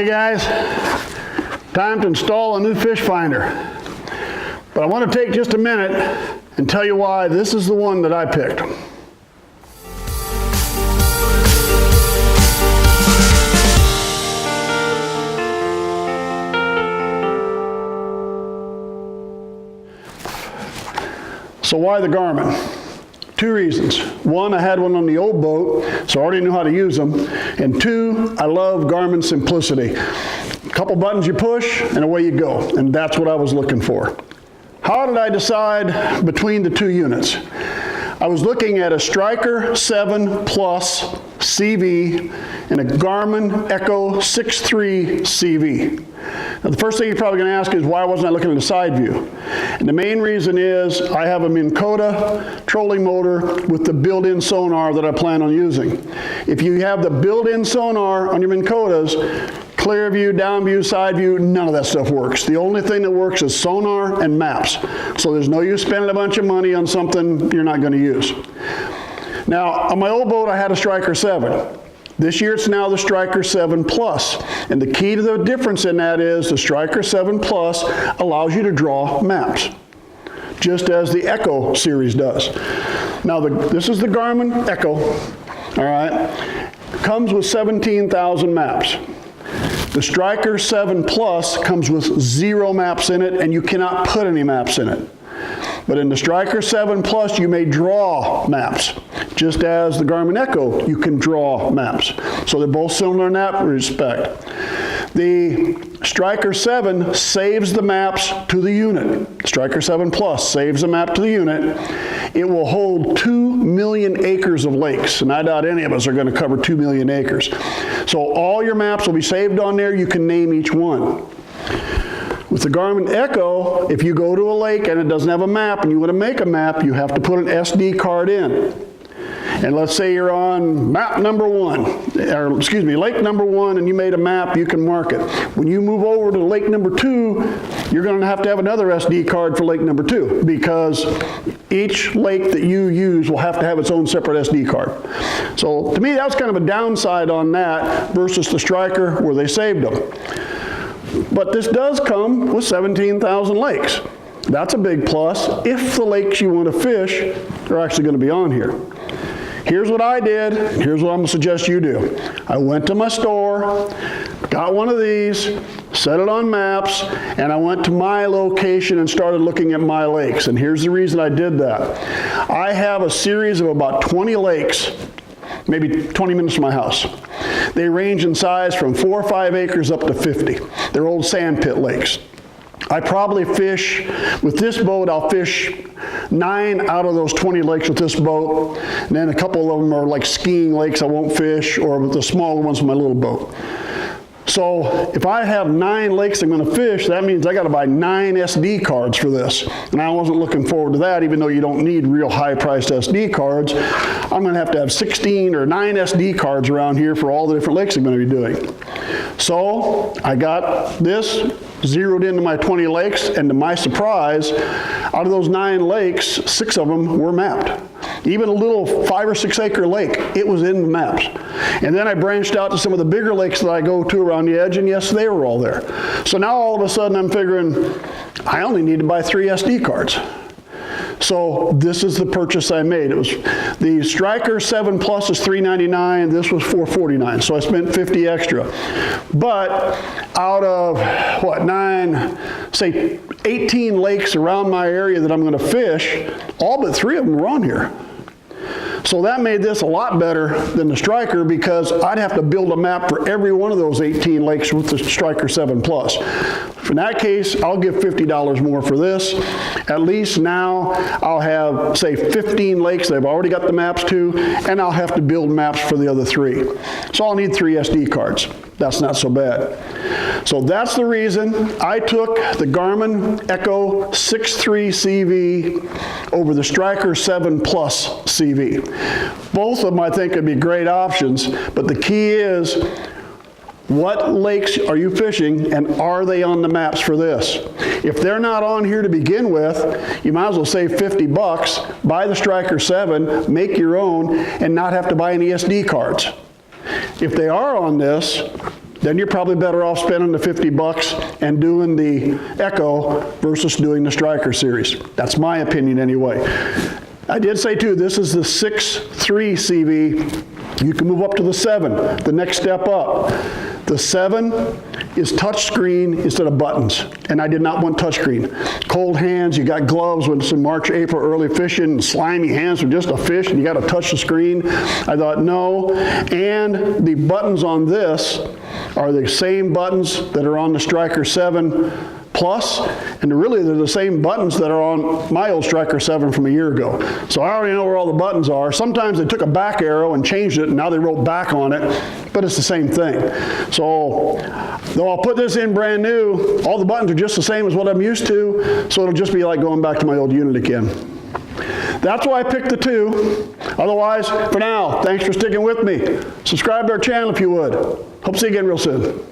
Hey guys, time to install a new fish finder. But I want to take just a minute and tell you why this is the one that I picked. So why the Garmin? Two reasons. One, I had one on the old boat, so I already knew how to use them. And two, I love Garmin simplicity. A couple buttons you push, and away you go. And that's what I was looking for. How did I decide between the two units? I was looking at a Striker 7 Plus CV and a Garmin Echo 6.3 CV. Now, the first thing you're probably going to ask is why wasn't I looking at a side view? And the main reason is I have a Minn Kota trolling motor with the built-in sonar that I plan on using. If you have the built-in sonar on your Minn Kotas, clear view, down view, side view, none of that stuff works. The only thing that works is sonar and maps. So there's no use spending a bunch of money on something you're not going to use. Now, on my old boat, I had a Striker 7. This year it's now the Striker 7 Plus. And the key to the difference in that is the Striker 7 Plus allows you to draw maps, just as the Echo series does. Now this is the Garmin Echo, all right? Comes with 17,000 maps. The Striker 7 Plus comes with 0 maps in it, and you cannot put any maps in it. But in the Striker 7 Plus, you may draw maps. Just as the Garmin Echo, you can draw maps. So they're both similar in that respect. The Striker 7 saves the maps to the unit. Striker 7 Plus saves the map to the unit. It will hold 2 million acres of lakes, and I doubt any of us are going to cover 2 million acres. So all your maps will be saved on there. You can name each one. With the Garmin Echo, if you go to a lake and it doesn't have a map and you want to make a map, you have to put an SD card in. And let's say you're on map number 1, or excuse me, lake number 1, and you made a map, you can mark it. When you move over to lake number 2, you're going to have another SD card for lake number 2, because each lake that you use will have to have its own separate SD card. So to me, that's kind of a downside on that versus the Striker where they saved them. But this does come with 17,000 lakes. That's a big plus if the lakes you want to fish are actually going to be on here. Here's what I did, here's what I'm going to suggest you do. I went to my store, got one of these, set it on maps, and I went to my location and started looking at my lakes. And here's the reason I did that. I have a series of about 20 lakes, maybe 20 minutes from my house. They range in size from 4 or 5 acres up to 50. They're old sand pit lakes. I probably fish, with this boat, I'll fish 9 out of those 20 lakes with this boat. And then a couple of them are like skiing lakes I won't fish, or with the smaller ones with my little boat. So if I have 9 lakes I'm going to fish, that means I got to buy 9 SD cards for this. And I wasn't looking forward to that, even though you don't need real high-priced SD cards. I'm going to have 16 or 9 SD cards around here for all the different lakes I'm going to be doing. So I got this zeroed into my 20 lakes, and to my surprise, out of those 9 lakes, 6 of them were mapped. Even a little 5 or 6 acre lake, it was in the maps. And then I branched out to some of the bigger lakes that I go to around the edge, and yes, they were all there. So now all of a sudden I'm figuring, I only need to buy 3 SD cards. So this is the purchase I made. It was the Striker 7 Plus is $399. This was $449. So I spent $50 extra. But out of what, 18 lakes around my area that I'm going to fish, all but 3 of them were on here. So that made this a lot better than the Striker, because I'd have to build a map for every one of those 18 lakes with the Striker 7 Plus. In that case, I'll give $50 more for this. At least now I'll have, say, 15 lakes that I've already got the maps to, and I'll have to build maps for the other 3. So I'll need 3 SD cards. That's not so bad. So that's the reason I took the Garmin Echo 6.3 CV over the Striker 7 Plus CV. Both of them I think would be great options, but the key is, what lakes are you fishing, and are they on the maps for this? If they're not on here to begin with, you might as well save $50, buy the Striker 7, make your own, and not have to buy any SD cards. If they are on this, then you're probably better off spending the 50 bucks and doing the Echo versus doing the Striker series. That's my opinion anyway. I did say too, this is the 6.3 CV. You can move up to the 7, the next step up. The 7 is touchscreen instead of buttons, and I did not want touchscreen. Cold hands, you got gloves when it's in March, April, early fishing, and slimy hands with just a fish, and you got to touch the screen. I thought, no. And the buttons on this are the same buttons that are on the Striker 7 Plus, and really they're the same buttons that are on my old Striker 7 from a year ago. So I already know where all the buttons are. Sometimes they took a back arrow and changed it, and now they wrote back on it, but it's the same thing. So though I'll put this in brand new, all the buttons are just the same as what I'm used to, so it'll just be like going back to my old unit again. That's why I picked the 2. Otherwise, for now, thanks for sticking with me. Subscribe to our channel if you would. Hope to see you again real soon.